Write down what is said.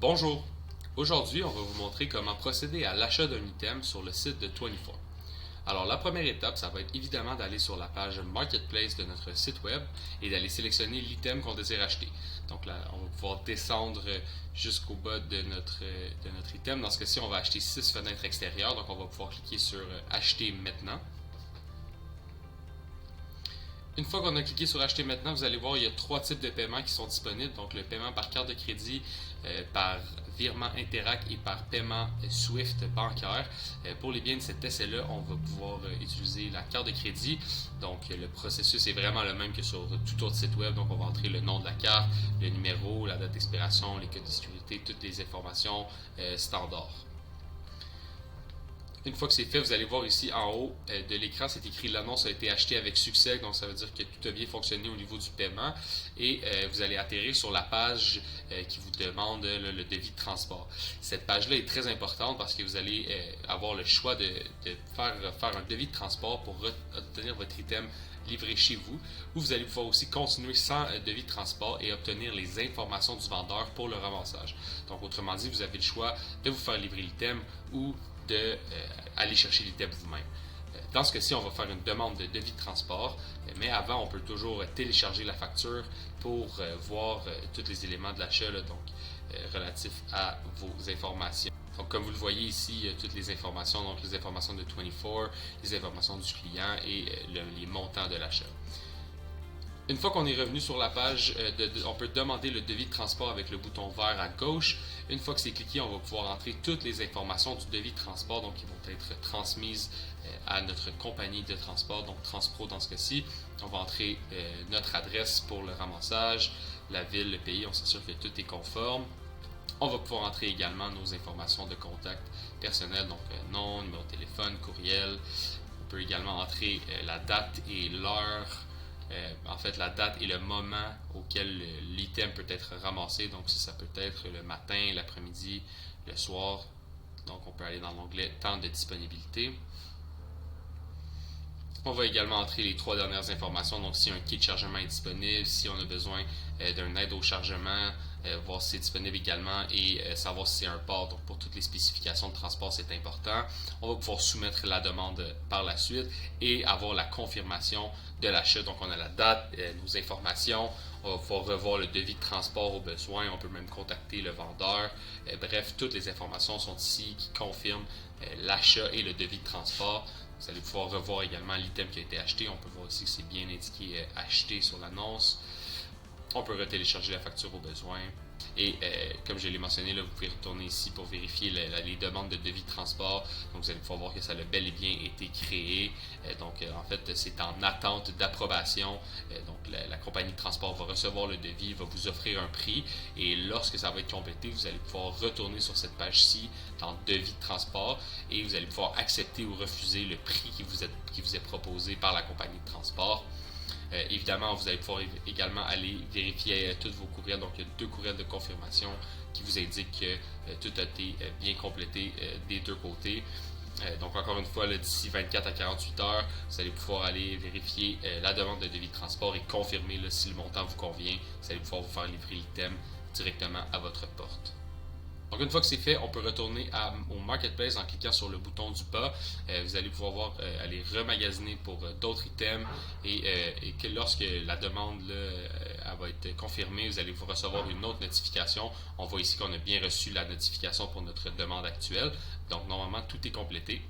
Bonjour! Aujourd'hui, on va vous montrer comment procéder à l'achat d'un item sur le site de 24. Alors, la première étape, ça va être évidemment d'aller sur la page Marketplace de notre site web et d'aller sélectionner l'item qu'on désire acheter. Donc là, on va pouvoir descendre jusqu'au bas de notre item. Dans ce cas-ci, on va acheter 6 fenêtres extérieures. Donc, on va pouvoir cliquer sur Acheter maintenant. Une fois qu'on a cliqué sur Acheter maintenant, vous allez voir il y a 3 types de paiements qui sont disponibles. Donc le paiement par carte de crédit, par virement Interac et par paiement Swift bancaire. Pour les biens de cet essai-là, on va pouvoir utiliser la carte de crédit. Donc le processus est vraiment le même que sur tout autre site web. Donc on va entrer le nom de la carte, le numéro, la date d'expiration, les codes de sécurité, toutes les informations standards. Une fois que c'est fait, vous allez voir ici en haut de l'écran, c'est écrit l'annonce a été achetée avec succès, donc ça veut dire que tout a bien fonctionné au niveau du paiement et vous allez atterrir sur la page qui vous demande le devis de transport. Cette page-là est très importante parce que vous allez avoir le choix de faire un devis de transport pour obtenir votre item livré chez vous, ou vous allez pouvoir aussi continuer sans devis de transport et obtenir les informations du vendeur pour le ramassage. Donc autrement dit, vous avez le choix de vous faire livrer l'item ou d'aller chercher l'item vous-même. Dans ce cas-ci, on va faire une demande de devis de transport, mais avant, on peut toujours télécharger la facture pour voir tous les éléments de l'achat, relatifs à vos informations. Donc, comme vous le voyez ici, il y a toutes les informations, donc les informations de 24, les informations du client et les montants de l'achat. Une fois qu'on est revenu sur la page, on peut demander le devis de transport avec le bouton vert à gauche. Une fois que c'est cliqué, on va pouvoir entrer toutes les informations du devis de transport, donc qui vont être transmises à notre compagnie de transport, donc Transpro dans ce cas-ci. On va entrer notre adresse pour le ramassage, la ville, le pays, on s'assure que tout est conforme. On va pouvoir entrer également nos informations de contact personnel, donc nom, numéro de téléphone, courriel. On peut également entrer la date et l'heure. En fait, la date et le moment auquel l'item peut être ramassé. Donc, ça peut être le matin, l'après-midi, le soir. Donc, on peut aller dans l'onglet Temps de disponibilité. On va également entrer les 3 dernières informations. Donc, si un kit de chargement est disponible, si on a besoin d'un aide au chargement, voir si c'est disponible également et savoir si c'est un port. Donc, pour toutes les spécifications de transport, c'est important. On va pouvoir soumettre la demande par la suite et avoir la confirmation de l'achat. Donc, on a la date, nos informations. On va pouvoir revoir le devis de transport au besoin. On peut même contacter le vendeur. Bref, toutes les informations sont ici qui confirment l'achat et le devis de transport. Vous allez pouvoir revoir également l'item qui a été acheté. On peut voir aussi que c'est bien indiqué acheté sur l'annonce. On peut retélécharger la facture au besoin. Et comme je l'ai mentionné, là, vous pouvez retourner ici pour vérifier les demandes de devis de transport. Donc vous allez pouvoir voir que ça a bel et bien été créé. En fait, c'est en attente d'approbation. Donc la compagnie de transport va recevoir le devis, va vous offrir un prix. Et lorsque ça va être complété, vous allez pouvoir retourner sur cette page-ci dans devis de transport et vous allez pouvoir accepter ou refuser le prix qui vous est proposé par la compagnie de transport. Évidemment, vous allez pouvoir également aller vérifier tous vos courriels. Donc, il y a 2 courriels de confirmation qui vous indiquent que tout a été bien complété des 2 côtés. Donc, encore une fois, d'ici 24 à 48 heures, vous allez pouvoir aller vérifier la demande de devis de transport et confirmer si le montant vous convient. Vous allez pouvoir vous faire livrer l'item directement à votre porte. Donc, une fois que c'est fait, on peut retourner au Marketplace en cliquant sur le bouton du bas. Vous allez pouvoir aller remagasiner pour d'autres items et que lorsque la demande elle va être confirmée, vous allez vous recevoir une autre notification. On voit ici qu'on a bien reçu la notification pour notre demande actuelle. Donc, normalement, tout est complété.